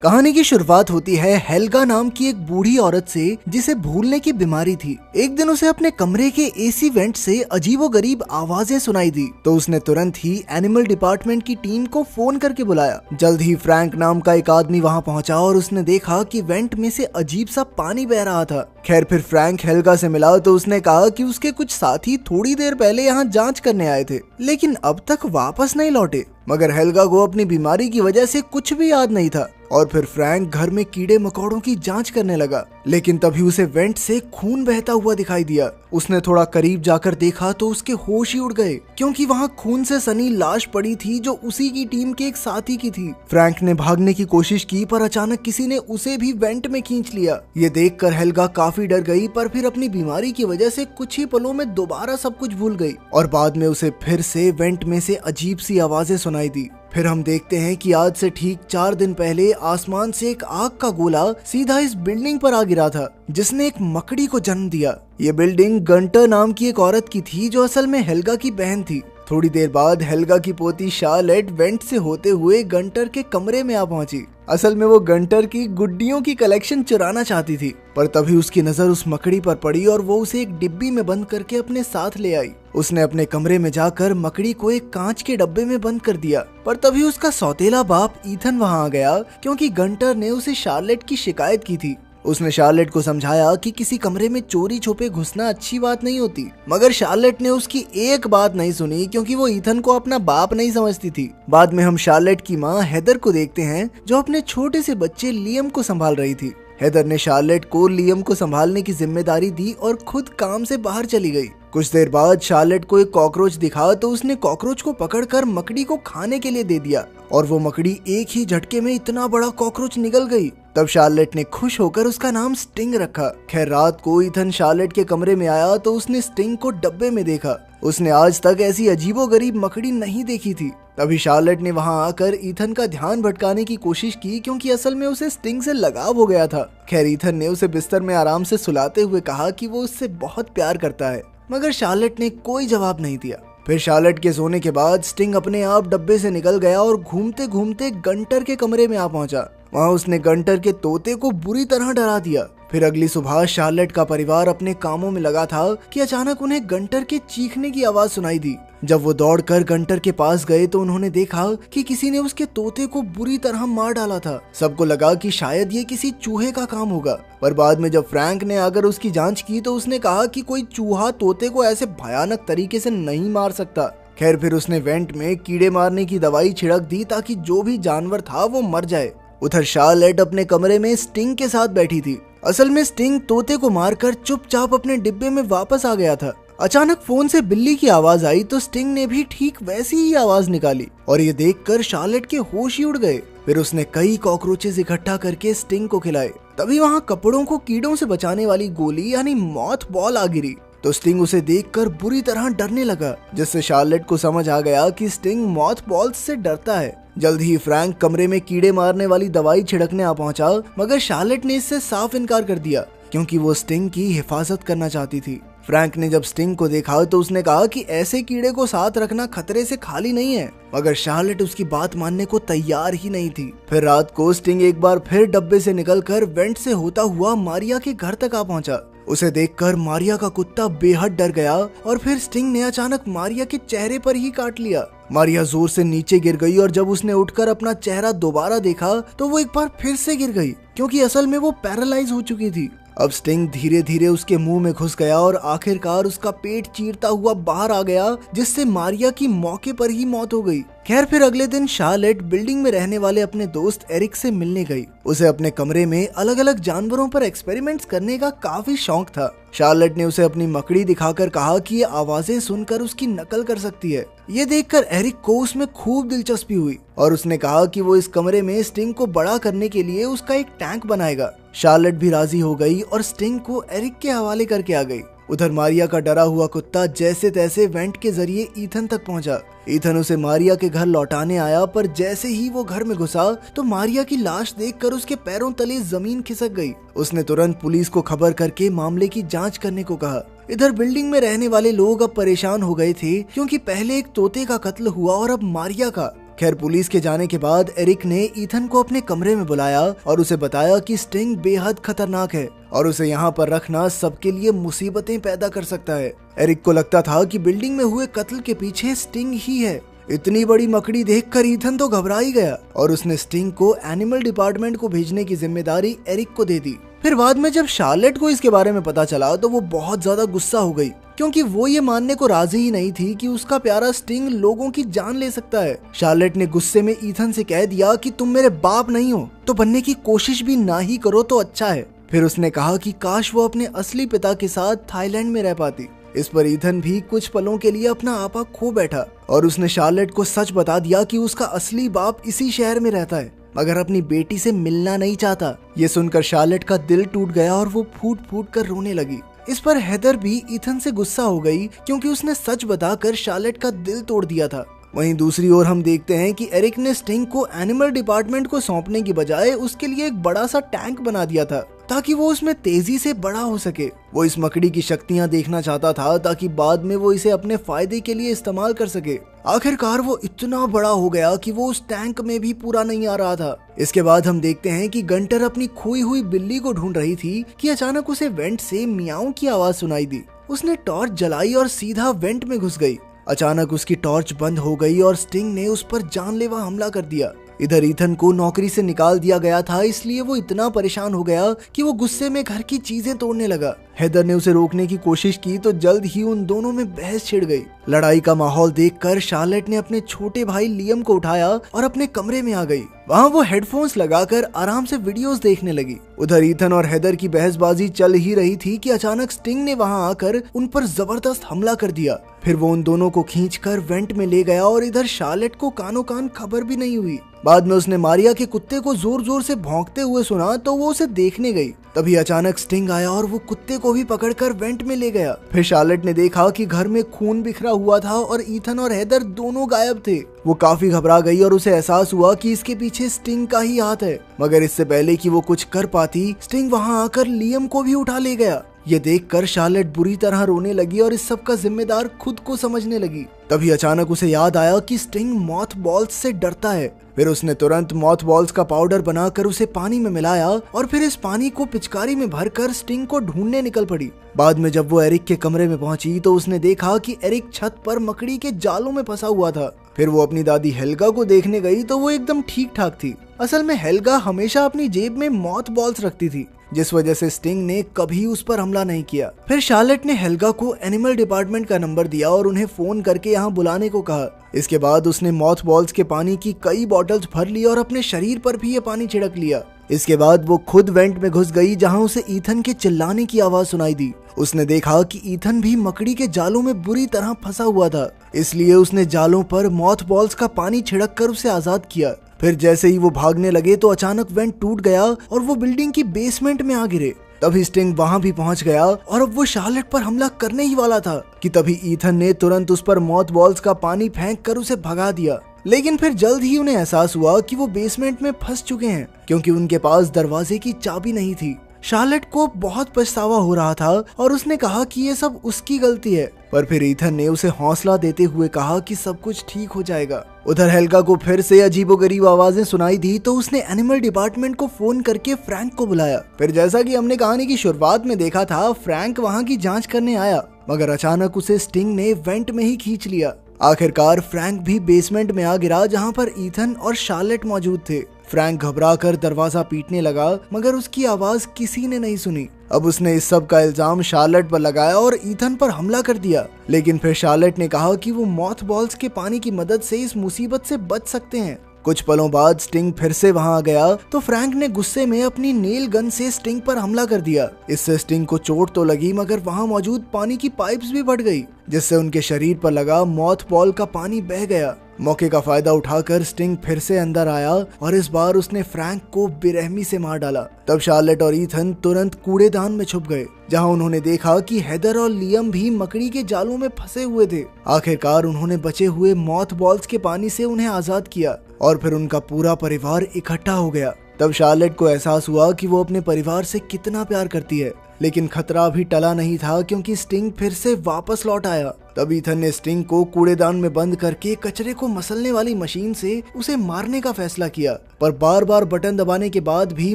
कहानी की शुरुआत होती है हेल्गा नाम की एक बूढ़ी औरत से जिसे भूलने की बीमारी थी। एक दिन उसे अपने कमरे के एसी वेंट से अजीबोगरीब आवाजें सुनाई दी तो उसने तुरंत ही एनिमल डिपार्टमेंट की टीम को फोन करके बुलाया। जल्द ही फ्रैंक नाम का एक आदमी वहां पहुंचा और उसने देखा कि वेंट में से अजीब सा पानी बह रहा था। खैर फिर फ्रैंक हेल्गा से मिला तो उसने कहा कि उसके कुछ साथी थोड़ी देर पहले यहाँ जांच करने आए थे लेकिन अब तक वापस नहीं लौटे। मगर हेल्गा को अपनी बीमारी की वजह से कुछ भी याद नहीं था और फिर फ्रैंक घर में कीड़े मकोड़ों की जांच करने लगा। लेकिन तभी उसे वेंट से खून बहता हुआ दिखाई दिया। उसने थोड़ा करीब जाकर देखा तो उसके होश ही उड़ गए क्योंकि वहाँ खून से सनी लाश पड़ी थी जो उसी की टीम के एक साथी की थी। फ्रैंक ने भागने की कोशिश की पर अचानक किसी ने उसे भी वेंट में खींच लिया। ये देखकर हेल्गा काफी डर गई पर फिर अपनी बीमारी की वजह से कुछ ही पलों में दोबारा सब कुछ भूल गई और बाद में उसे फिर से वेंट में से अजीब सी आवाजें सुनाई दी। फिर हम देखते हैं कि आज से ठीक 4 दिन पहले आसमान से एक आग का गोला सीधा इस बिल्डिंग पर आ गिरा था जिसने एक मकड़ी को जन्म दिया। ये बिल्डिंग गंटर नाम की एक औरत की थी जो असल में हेल्गा की बहन थी। थोड़ी देर बाद हेल्गा की पोती शार्लेट वेंट से होते हुए गंटर के कमरे में आ पहुंची। असल में वो गंटर की गुड्डियों की कलेक्शन चुराना चाहती थी पर तभी उसकी नजर उस मकड़ी पर पड़ी और वो उसे एक डिब्बी में बंद करके अपने साथ ले आई। उसने अपने कमरे में जाकर मकड़ी को एक कांच के डब्बे में बंद कर दिया पर तभी उसका सौतेला बाप ईथन वहां आ गया क्योंकि गंटर ने उसे शार्लेट की शिकायत की थी। उसने शार्लेट को समझाया कि किसी कमरे में चोरी छुपे घुसना अच्छी बात नहीं होती मगर शार्लेट ने उसकी एक बात नहीं सुनी क्योंकि वो ईथन को अपना बाप नहीं समझती थी। बाद में हम शार्लेट की माँ हेदर को देखते हैं जो अपने छोटे से बच्चे लियम को संभाल रही थी। हेदर ने शार्लेट को लियम को संभालने की जिम्मेदारी दी और खुद काम से बाहर चली गई। कुछ देर बाद शार्लेट को एक कॉकरोच दिखा तो उसने कॉकरोच को पकड़कर मकड़ी को खाने के लिए दे दिया और वो मकड़ी एक ही झटके में इतना बड़ा कॉकरोच निगल गई। तब शार्लेट ने खुश होकर उसका नाम स्टिंग रखा। खैर रात को ईथन शार्लेट के कमरे में आया तो उसने स्टिंग को डब्बे में देखा। उसने आज तक ऐसी अजीबोगरीब मकड़ी नहीं देखी थी। तभी शार्लेट ने वहां आकर ईथन का ध्यान भटकाने की कोशिश की क्योंकि असल में उसे स्टिंग से लगाव हो गया था। खैर ईथन ने उसे बिस्तर में आराम से सुलाते हुए कहा कि वो उससे बहुत प्यार करता है मगर शार्लेट ने कोई जवाब नहीं दिया। फिर शार्लेट के सोने के बाद स्टिंग अपने आप डब्बे से निकल गया और घूमते घूमते गंटर के कमरे में आ पहुंचा। वहां उसने गंटर के तोते को बुरी तरह डरा दिया। फिर अगली सुबह शार्लेट का परिवार अपने कामों में लगा था कि अचानक उन्हें गंटर के चीखने की आवाज सुनाई दी। जब वो दौड़कर गंटर के पास गए तो उन्होंने देखा कि किसी ने उसके तोते को बुरी तरह मार डाला था। सबको लगा कि शायद ये किसी चूहे का काम होगा पर बाद में जब फ्रैंक ने आकर उसकी जांच की तो उसने कहा कि कोई चूहा तोते को ऐसे भयानक तरीके से नहीं मार सकता। खैर फिर उसने वेंट में कीड़े मारने की दवाई छिड़क दी ताकि जो भी जानवर था वो मर जाए। उधर शार्लेट अपने कमरे में स्टिंग के साथ बैठी थी। असल में स्टिंग तोते को मारकर चुपचाप अपने डिब्बे में वापस आ गया था। अचानक फोन से बिल्ली की आवाज आई तो स्टिंग ने भी ठीक वैसी ही आवाज निकाली और ये देखकर शार्लेट के होश ही उड़ गए। फिर उसने कई कॉकरोचेस इकट्ठा करके स्टिंग को खिलाए। तभी वहाँ कपड़ों को कीड़ों से बचाने वाली गोली यानी मॉथ बॉल आ गिरी तो स्टिंग उसे देखकर बुरी तरह डरने लगा जिससे शार्लेट को समझ आ गया कि स्टिंग मॉथ बॉल्स से डरता है। जल्द ही फ्रैंक कमरे में कीड़े मारने वाली दवाई छिड़कने आ पहुंचा मगर शार्लेट ने इससे साफ इनकार कर दिया क्योंकि वो स्टिंग की हिफाजत करना चाहती थी। फ्रैंक ने जब स्टिंग को देखा तो उसने कहा कि ऐसे कीड़े को साथ रखना खतरे से खाली नहीं है मगर शार्लेट उसकी बात मानने को तैयार ही नहीं थी। फिर रात को स्टिंग एक बार फिर डब्बे से निकलकर वेंट से होता हुआ मारिया के घर तक आ पहुंचा। उसे देखकर मारिया का कुत्ता बेहद डर गया और फिर स्टिंग ने अचानक मारिया के चेहरे पर ही काट लिया। मारिया जोर से नीचे गिर गई और जब उसने उठकर अपना चेहरा दोबारा देखा तो वो एक बार फिर से गिर गई क्योंकि असल में वो पैरालाइज हो चुकी थी। अब स्टिंग धीरे धीरे उसके मुंह में घुस गया और आखिरकार उसका पेट चीरता हुआ बाहर आ गया जिससे मारिया की मौके पर ही मौत हो गई। खैर फिर अगले दिन शार्लेट बिल्डिंग में रहने वाले अपने दोस्त एरिक से मिलने गई। उसे अपने कमरे में अलग अलग जानवरों पर एक्सपेरिमेंट्स करने का काफी शौक था। शार्लेट ने उसे अपनी मकड़ी दिखाकर कहा कि ये आवाजें सुनकर उसकी नकल कर सकती है। ये देखकर एरिक को उसमें खूब दिलचस्पी हुई और उसने कहा कि वो इस कमरे में स्टिंग को बड़ा करने के लिए उसका एक टैंक बनाएगा। शार्लेट भी राजी हो गई और स्टिंग को एरिक के हवाले करके आ गई। उधर मारिया का डरा हुआ कुत्ता जैसे तैसे वेंट के जरिए ईथन तक पहुंचा। ईथन उसे मारिया के घर लौटाने आया पर जैसे ही वो घर में घुसा तो मारिया की लाश देखकर उसके पैरों तले जमीन खिसक गई। उसने तुरंत पुलिस को खबर करके मामले की जांच करने को कहा। इधर बिल्डिंग में रहने वाले लोग अब परेशान हो गए थे क्योंकि पहले एक तोते का कत्ल हुआ और अब मारिया का। खैर पुलिस के जाने के बाद एरिक ने ईथन को अपने कमरे में बुलाया और उसे बताया कि स्टिंग बेहद खतरनाक है और उसे यहाँ पर रखना सबके लिए मुसीबतें पैदा कर सकता है। एरिक को लगता था कि बिल्डिंग में हुए कत्ल के पीछे स्टिंग ही है। इतनी बड़ी मकड़ी देखकर ईथन तो घबरा ही गया और उसने स्टिंग को एनिमल डिपार्टमेंट को भेजने की जिम्मेदारी एरिक को दे दी। फिर बाद में जब शार्लेट को इसके बारे में पता चला तो वो बहुत ज्यादा गुस्सा हो गई, क्योंकि वो ये मानने को राजी ही नहीं थी कि उसका प्यारा स्टिंग लोगों की जान ले सकता है। शार्लेट ने गुस्से में ईथन से कह दिया कि तुम मेरे बाप नहीं हो तो बनने की कोशिश भी ना ही करो तो अच्छा है। फिर उसने कहा कि काश वो अपने असली पिता के साथ थाईलैंड में रह पाती। इस पर ईथन भी कुछ पलों के लिए अपना आपा खो बैठा और उसने शार्लेट को सच बता दिया कि उसका असली बाप इसी शहर में रहता है, मगर अपनी बेटी से मिलना नहीं चाहता। ये सुनकर शार्लेट का दिल टूट गया और वो फूट फूट कर रोने लगी। इस पर हेदर भी ईथन से गुस्सा हो गई, क्योंकि उसने सच बताकर शार्लेट का दिल तोड़ दिया था। वहीं दूसरी ओर हम देखते हैं कि एरिक ने स्टिंग को एनिमल डिपार्टमेंट को सौंपने की बजाय उसके लिए एक बड़ा सा टैंक बना दिया था ताकि वो उसमें तेजी से बड़ा हो सके। वो इस मकड़ी की शक्तियां देखना चाहता था ताकि बाद में वो इसे अपने फायदे के लिए इस्तेमाल कर सके। आखिरकार वो इतना बड़ा हो गया कि वो उस टैंक में भी पूरा नहीं आ रहा था। इसके बाद हम देखते हैं कि गंटर अपनी खोई हुई बिल्ली को ढूंढ रही थी कि अचानक उसे वेंट से मियाऊ की आवाज सुनाई दी। उसने टॉर्च जलाई और सीधा वेंट में घुस गई। अचानक उसकी टॉर्च बंद हो गई और स्टिंग ने उस पर जानलेवा हमला कर दिया। इधर ईथन को नौकरी से निकाल दिया गया था, इसलिए वो इतना परेशान हो गया कि वो गुस्से में घर की चीजें तोड़ने लगा। हेदर ने उसे रोकने की कोशिश की तो जल्द ही उन दोनों में बहस छिड़ गई। लड़ाई का माहौल देखकर शार्लेट ने अपने छोटे भाई लियम को उठाया और अपने कमरे में आ गई। वहाँ वो हेडफोन्स लगाकर आराम से वीडियोस देखने लगी। उधर ईथन और हेदर की बहसबाजी चल ही रही थी कि अचानक स्टिंग ने वहाँ आकर उन पर जबरदस्त हमला कर दिया। फिर वो उन दोनों को खींचकर वेंट में ले गया और इधर शार्लेट को कानों कान खबर भी नहीं हुई। बाद में उसने मारिया के कुत्ते को जोर जोर से भौंकते हुए सुना तो वो उसे देखने गई। तभी अचानक स्टिंग आया और वो कुत्ते को भी पकड़कर वेंट में ले गया। फिर शार्लेट ने देखा कि घर में खून बिखरा हुआ था और ईथन और हेदर दोनों गायब थे। वो काफी घबरा गई और उसे एहसास हुआ कि इसके पीछे स्टिंग का ही हाथ है। मगर इससे पहले कि वो कुछ कर पाती, स्टिंग वहाँ आकर लियम को भी उठा ले गया। ये देखकर शार्लेट बुरी तरह रोने लगी और इस सब का जिम्मेदार खुद को समझने लगी। तभी अचानक उसे याद आया कि स्टिंग मॉथ बॉल्स से डरता है। फिर उसने तुरंत मॉथ बॉल्स का पाउडर बनाकर उसे पानी में मिलाया और फिर इस पानी को पिचकारी में भरकर स्टिंग को ढूंढने निकल पड़ी। बाद में जब वो एरिक के कमरे में पहुंची तो उसने देखा कि एरिक छत पर मकड़ी के जालों में फंसा हुआ था। फिर वो अपनी दादी हेल्गा को देखने गई तो वो एकदम ठीक ठाक थी। असल में हेल्गा हमेशा अपनी जेब में मॉथ बॉल्स रखती थी, जिस वजह से स्टिंग ने कभी उस पर हमला नहीं किया। फिर शार्लेट ने हेल्गा को एनिमल डिपार्टमेंट का नंबर दिया और उन्हें फोन करके यहाँ बुलाने को कहा। इसके बाद उसने मॉथ बॉल्स के पानी की कई बॉटल्स भर ली और अपने शरीर पर भी ये पानी छिड़क लिया। इसके बाद वो खुद वेंट में घुस गई, जहाँ उसे ईथन के चिल्लाने की आवाज सुनाई दी। उसने देखा कि ईथन भी मकड़ी के जालों में बुरी तरह फंसा हुआ था, इसलिए उसने जालों पर मॉथ बॉल्स का पानी छिड़क कर उसे आजाद किया। फिर जैसे ही वो भागने लगे तो अचानक वेंट टूट गया और वो बिल्डिंग की बेसमेंट में आ गिरे। तभी स्टिंग वहां भी पहुंच गया और अब वो शार्लेट पर हमला करने ही वाला था कि तभी ईथन ने तुरंत उस पर मॉथ बॉल्स का पानी फेंक कर उसे भगा दिया। लेकिन फिर जल्द ही उन्हें एहसास हुआ कि वो बेसमेंट में फंस चुके हैं, क्योंकि उनके पास दरवाजे की चाबी नहीं थी। शार्लेट को बहुत पछतावा हो रहा था और उसने कहा कि ये सब उसकी गलती है, पर फिर ईथन ने उसे हौसला देते हुए कहा कि सब कुछ ठीक हो जाएगा। उधर हेल्गा को फिर से अजीबोगरीब आवाजें सुनाई दी तो उसने एनिमल डिपार्टमेंट को फोन करके फ्रैंक को बुलाया। फिर जैसा कि हमने कहानी की शुरुआत में देखा था, फ्रैंक वहाँ की जांच करने आया, मगर अचानक उसे स्टिंग ने वेंट में ही खींच लिया। आखिरकार फ्रैंक भी बेसमेंट में आ गिरा, जहाँ पर ईथन और शार्लेट मौजूद थे। फ्रैंक घबराकर दरवाजा पीटने लगा, मगर उसकी आवाज किसी ने नहीं सुनी। अब उसने इस सब का इल्जाम शार्लेट पर लगाया और ईथन पर हमला कर दिया। लेकिन फिर शार्लेट ने कहा कि वो मॉथ बॉल्स के पानी की मदद से इस मुसीबत से बच सकते हैं। कुछ पलों बाद स्टिंग फिर से वहां आ गया तो फ्रैंक ने गुस्से में अपनी नेल गन से स्टिंग पर हमला कर दिया। इससे स्टिंग को चोट तो लगी, मगर वहां मौजूद पानी की पाइप्स भी फट गई, जिससे उनके शरीर पर लगा मॉथ बॉल का पानी बह गया। मौके का फायदा उठाकर स्टिंग फिर से अंदर आया और इस बार उसने फ्रैंक को बेरहमी से मार डाला। तब शार्लेट और ईथन तुरंत कूड़ेदान में छुप गए, जहां उन्होंने देखा कि हेदर और लियम भी मकड़ी के जालों में फंसे हुए थे। आखिरकार उन्होंने बचे हुए मॉथ बॉल्स के पानी से उन्हें आजाद किया और फिर उनका पूरा परिवार इकट्ठा हो गया। तब शार्लेट को एहसास हुआ कि वो अपने परिवार से कितना प्यार करती है। लेकिन खतरा अभी टला नहीं था क्योंकि स्टिंग फिर से वापस लौट आया। तब ईथन ने स्टिंग को कूड़ेदान में बंद करके कचरे को मसलने वाली मशीन से उसे मारने का फैसला किया, पर बार बार बटन दबाने के बाद भी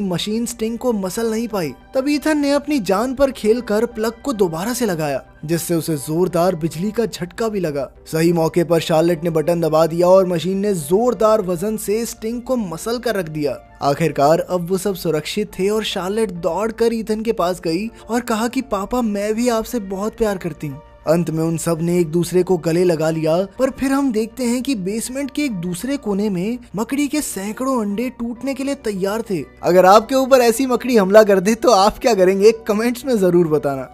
मशीन स्टिंग को मसल नहीं पाई। तब ईथन ने अपनी जान पर खेलकर प्लग को दोबारा से लगाया, जिससे उसे जोरदार बिजली का झटका भी लगा। सही मौके पर शार्लेट ने बटन दबा दिया और मशीन ने जोरदार वजन से स्टिंग को मसल कर रख दिया। आखिरकार अब वो सब सुरक्षित थे और शार्लेट दौड़कर ईथन के पास गई और कहा कि पापा, मैं भी आपसे बहुत प्यार करती हूँ। अंत में उन सब ने एक दूसरे को गले लगा लिया, पर फिर हम देखते हैं कि बेसमेंट के एक दूसरे कोने में मकड़ी के सैकड़ों अंडे टूटने के लिए तैयार थे। अगर आपके ऊपर ऐसी मकड़ी हमला कर दे तो आप क्या करेंगे, कमेंट्स में जरूर बताना।